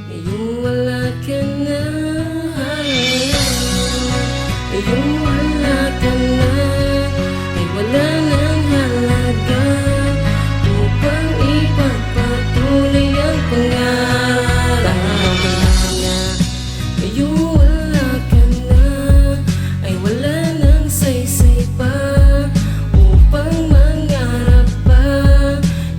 Ngayong wala ka na, ngayong wala ka na, ay wala nang halaga upang ipagpatuloy ang pangarap. Ngayong wala ka na, ay wala nang saysay pa upang mangarap pa.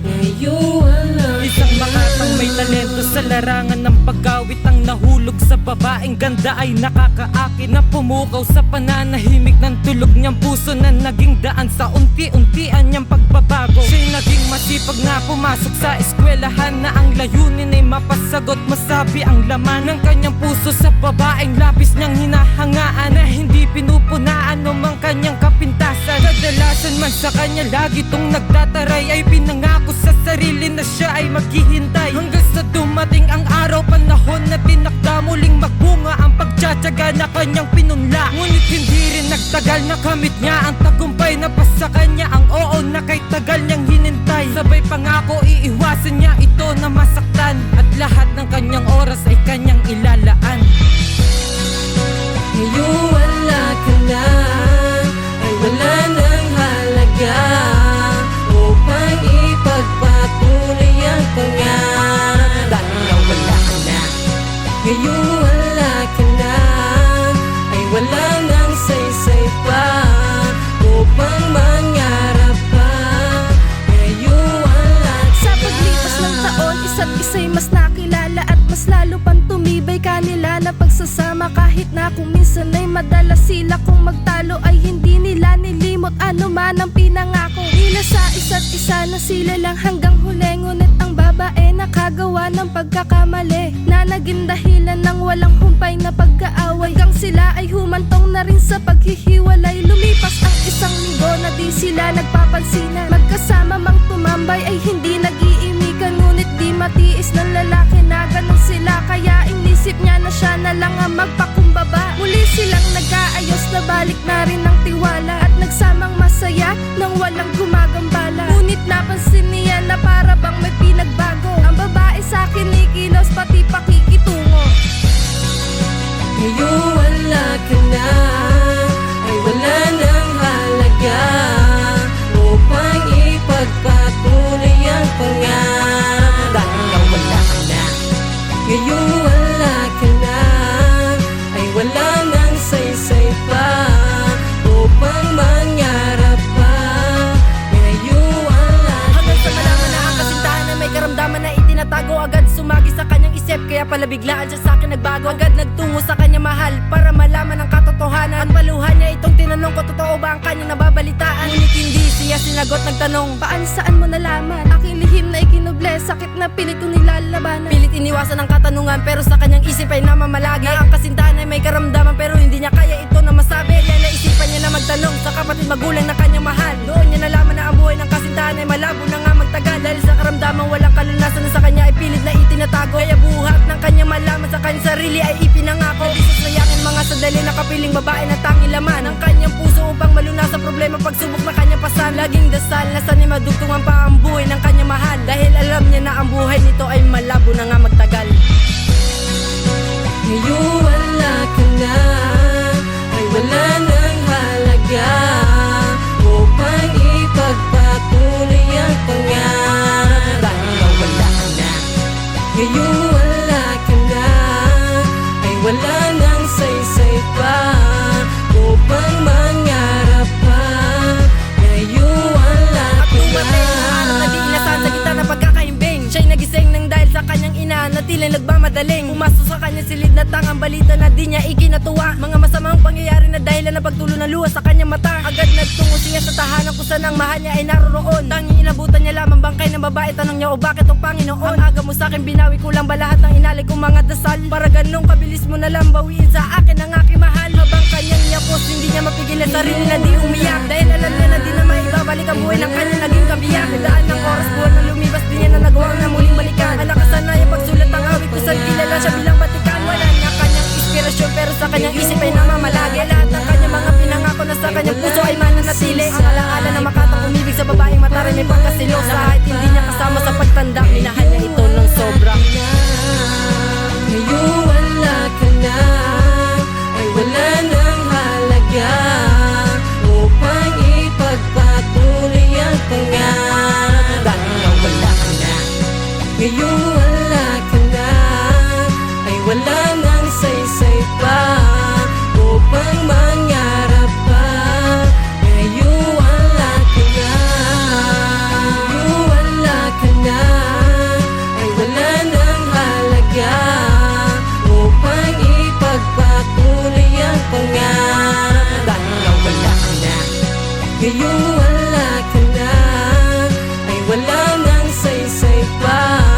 Ngayong wala ka na. Isang makatang may talento sa larangan ng pag-awit ang nahulog sa babaeng ganda ay nakakaakit na pumukaw sa pananahimik ng tulog niyang puso na naging daan sa unti-untian niyang pagbabago. Siya'y naging masipag na pumasok sa eskwelahan na ang layunin ay mapasagot masabi ang laman ng kanyang puso sa babaeng labis niyang hinahangaan na hindi pinupunaan o mang kanyang kapintasan. Kadalasan man sa kanya lagi tong nagtataray ay pinangako sa sarili na siya ay maghihintay hanggang sa dumating ang araw, panahon na tinakda muling magbunga ang pagtsatsaga na kanyang pinunla. Ngunit hindi rin nagtagal na kamit niya ang tagumpay na pa sa kanya ang oo na kay tagal niyang hinintay. Sabay pangako iiwasan niya ito na masaktan at lahat ng kanyang oras ay kanyang ilalaan. Ngayong wala ka na, ay wala nang halaga upang ipagpatuloy ang pangarap. Dahil wala ka na, ngayong wala ka na, ay wala nang saysay pa upang mangarap pa. Ngayong wala ka Sa paglipas ng taon, isa't isa'y mas nakilala at mas lalo pang tumibay kanila na pagsasama. Kahit na kung minsan ay madalas sila kung magtalo ay hindi nila nilimot ano man ang pinangako nila sa isa't isa na sila lang hanggang huli. Ngunit ang babae nakagawa ng pagkakamali na naging dahilan ng walang humpay na pag-aaway hanggang sila ay humantong na rin sa paghihiwalay. Lumipas ang isang linggo na di sila nagpapansinan, magkasama mang tumambay ay hindi nag-iimikan. Ngunit di matiis ng lalaki na ganun sila, kaya inisip niya na siya na lang ang magpakumbaba. Muli silang nagkaayos na balik na rin ang tiwala at nagsamang masaya nang walang gumagambala. Ngunit napansin niya na para bang may pinagbago ang babae sa akin ikilos pati pakikitungo. Ngayong wala ka na, ay wala nang halaga upang ipagpatuloy ang pangarap. Dahil wala ka na, ngayong wala ka na, ay wala nang saysay pa upang mangarap pa. Ngayong wala ka Hanggang sa malaman na ang kasintahan na may karamdaman na itinatago, agad sumagi sa kanyang isip, kaya pala biglaan siya sa akin nagbago. Agad nagtungo sa kanya mahal para malaman ang katotohanan at paluhan niya itong tinanong ko, totoo ba ang kanyang nababalitaan? Ngunit hindi siya sinagot, nagtanong, Paan saan mo nalaman? Aking lihim na ikinuble, sakit na pilit kong nilalabanan. pilit iniwasan ang katanungan pero sa kanyang isip ay namamalagi na ang kasintahan ay may karamdaman pero hindi niya kaya ito na masabi. Kaya naisipan niya na magtanong sa kapatid magulang na kanyang mahal. Doon niya nalaman na ang buhay ng kasintahan ay malabo na nga magtagal dahil sa karamdaman walang kalunasan na sa kanya ay pilit na itinatago. Kaya buhat ng kanyang malaman sa kanyang sarili ay ipinangako. Nabisasayakin mga sandali na kapiling babae na tanging laman ang kanyang puso upang malunas sa problema pagsubok na kanyang pasan. Laging dasal na sana'y madugtungan pa ang buhay ng kanyang mahal dahil alam niya na ang buhay nito ay malabo na nga magtagal. Ngayong wala ka na, ay wala nang halaga upang ipagpatuloy ang pangarap. Dahil wala ka na, ngayong wala ka na, ay wala nang saysay pa upang mangarap pa. Ngayong wala At ka dumating ang araw na di inasahan sa gitna ng pagkakaimbing, siya'y nagising nang dahil sa kanyang ina na tila nagmamadaling. Pumasok sa kanyang silid na tangang balita na di niya ikinatuwa, mga masamang pangyayari na dahilan ng pagtulo ng luha sa kanyang mata. Agad nagtungo siya sa tahanan kung saan ang mahal niya ay naroroon. Tanging inabutan niya lamang bangkay ng babae, tanong niya, o bakit o Panginoon? Ang aga mo sa akin binawi, kulang ba lahat ng inalay kong mga dasal? Para ganong kabilis mo na lang bawiin sa akin ang aking mahal. Habang kanyang iyapos, hindi niya mapigil ang sarili na di umiyak dahil alam niya na di na maibabalik ang buhay ng kanyang naging kabiyak. Daan ng oras, buwan na lumipas, di niya na nagawang na muling balikan. Ang nakasanay ang pagsulat ng awit kung saan kilala siya bilang batikan. Wala na kanyang inspirasyon pero sa kanyang isip ay namamalagi. Lahat ng kanyang mga pinangako na sa kanyang puso ay mananatili. Ngayong wala ka na, ay wala nang saysay pa.